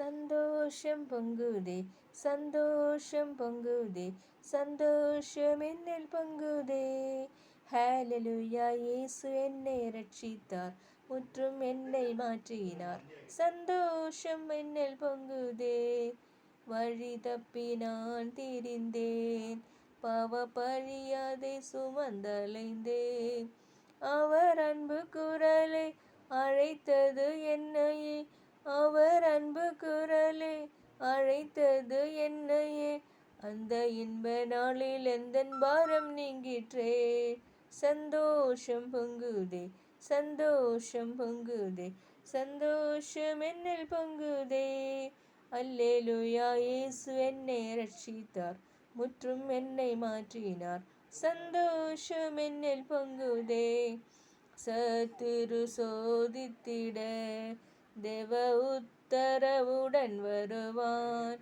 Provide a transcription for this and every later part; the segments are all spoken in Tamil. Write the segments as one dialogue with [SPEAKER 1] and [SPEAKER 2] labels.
[SPEAKER 1] சந்தோஷம் பொங்குதே, சந்தோஷம் பொங்குதே, சந்தோஷம் என்னில் பொங்குதே. ஹalleluya, இயேசு என்னை ரட்சித்தார், முற்றும் என்னை மாற்றினார். சந்தோஷம் என்னில் பொங்குதே. வழி தப்பி நான் திரிந்தேன், பாவ பழியாதை சுமந்தலைந்தேன். அவர் அன்பு குரலை அழைத்தது என்னையே, அவர் அன்பு குரலே அழைத்தது என்னையே. அந்த இன்ப நாளில் எந்தன் பாரம் நீங்கிற்றே. சந்தோஷம் பொங்குதே, சந்தோஷம் பொங்குதே, சந்தோஷம் என்னில் பொங்குதே. அல்லேலூயா, இயேசு என்னை ரட்சித்தார், முற்றும் என்னை மாற்றினார். சந்தோஷம் என்னில் பொங்குதே. சத்துரு சோதித்திட தேவ உத்தரவுடன் வருவான்,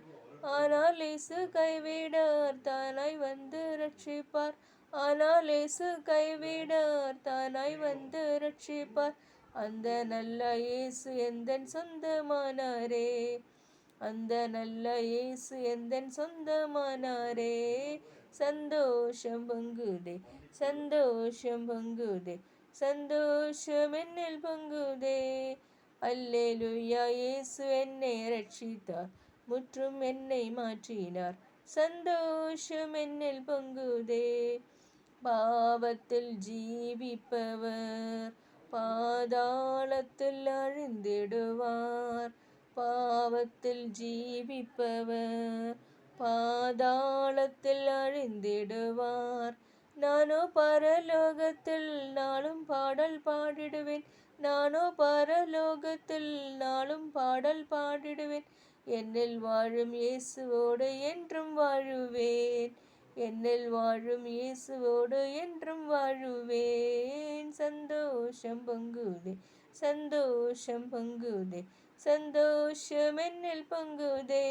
[SPEAKER 1] ஆனால் இயேசு கைவிடார், தானாய் வந்து ரட்சிப்பார். ஆனால் இயேசு கைவிடார், தானாய் வந்து ரட்சிப்பார். அந்த நல்ல இயேசு எந்தன் சொந்தமானாரே, அந்த நல்ல இயேசு எந்தன் சொந்தமானாரே. சந்தோஷம் பொங்குதே, சந்தோஷம் பொங்குதே, சந்தோஷம் என்னில் பொங்குதே. அல்லேலூயா, இயேசு என்னை ரட்சித்தார், முற்றும் என்னை மாற்றினார். சந்தோஷம் என்னில் பொங்குதே. பாவத்தில் ஜீவிப்பவர் பாதாளத்தில் அழிந்திடுவார். பாவத்தில் ஜீவிப்பவர் பாதாளத்தில் அழிந்திடுவார். நானோ பரலோகத்தில் நாளும் பாடல் பாடிடுவேன், நானோ பரலோகத்தில் நாளும் பாடல் பாடிடுவேன். என்னில் வாழும் இயேசுவோடு என்றும் வாழுவேன், என்னில் வாழும் இயேசுவோடு என்றும் வாழுவேன். சந்தோஷம் பொங்குதே, சந்தோஷம் பொங்குதே, சந்தோஷம் என்னில் பொங்குதே.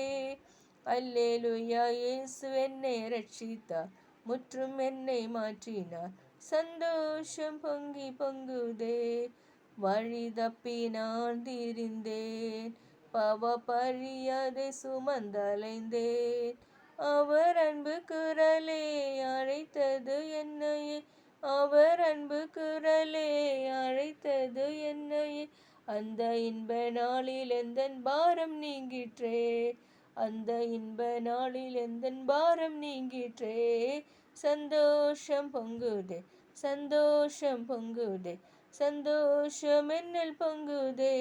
[SPEAKER 1] அல்லேலூயா, இயேசு என்னை ரட்சித்தார், முற்றும் என்னை மாற்றினார். சந்தோஷம் பொங்கி பொங்குதே. வழி தப்பி நான் திரிந்தேன், பாவ பழியாதை சுமந்தலைந்தேன். அவர் அன்பு குரலே அழைத்தது என்னையே, அவர் அன்பு குரலே அழைத்தது என்னையே. அந்த இன்ப நாளில் எந்தன் பாரம் நீங்கிற்றே, அந்த இன்ப நாளில் எந்தன் பாரம் நீங்கிற்றே. சந்தோஷம் பொங்குதே, சந்தோஷம் பொங்குதே, சந்தோஷம் என்னில் பொங்குதே.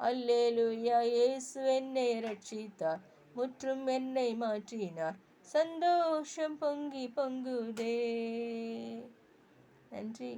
[SPEAKER 1] அல்லேலூயா, இயேசு என்னை ரட்சித்தார், முற்றும் என்னை மாற்றினார். சந்தோஷம் பொங்கி பொங்குதே. நன்றி.